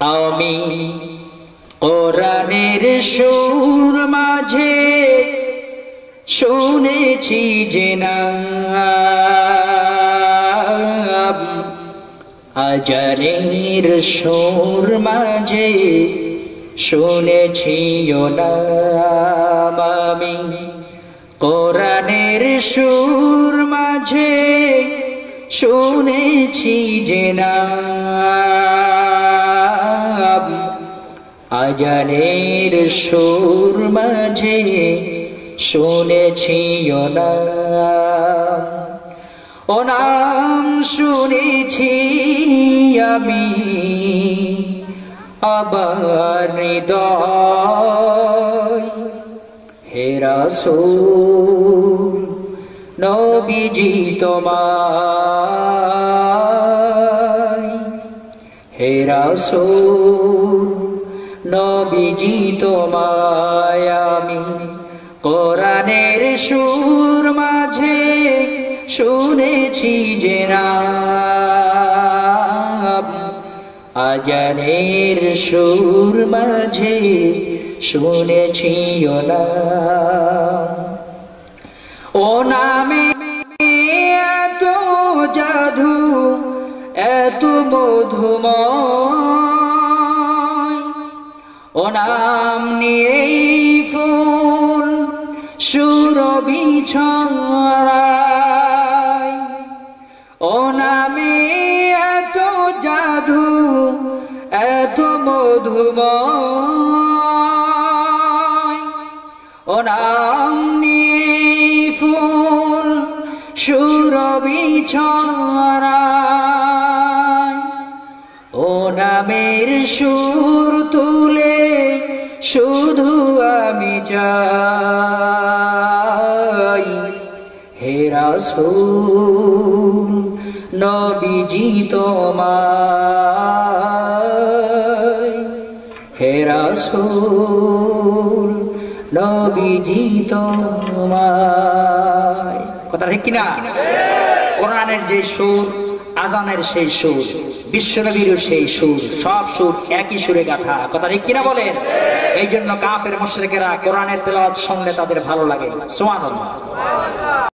আমি কোরআনের সুর মাঝে শুনেছি যে নাম, আজানের সুর মাঝে শুনেছি ও নাম। আমি কোরআনের সুর মাঝে শুনেছি যে নাম, আজানের সুর মাঝে শুনেছি ও নাম। ও নাম শুনেছি আমি আবার হৃদয়, হে রাসূল নবীজি তোমায়, হে রাসূল নবীজি তোমায় আমি কোরআনের সুর মাঝে শুনেছি যে নাম, আজানের সুর মাঝে শুনেছি ও নাম। ও নামে এত জাদু এত মধুময়, ও নাম নিয়েই ফুল সুরভি ছড়ায়। ও নামে এত জাদু এত মধুময়, ও নাম নিয়েই ফুল সুরভি ছড়ায়। ও নামের সুর তুলে শুধু আমি চাই, হে রাসূল নবীজি তোমায়, হে রাসূল নবীজি তোমায়। কথা ঠিক কিনা? কোরআনের যে সুর, আজানের সেই সুর, বিশ্বনবীর সেই সুর, সব সুর একই সুরে গাথা। কথা ঠিক কিনা বলেন? এই জন্য কাফের মুশরিকেরা কোরআনের তেলাওয়াত শুনলে তাদের ভালো লাগে। সুবহানাল্লাহ।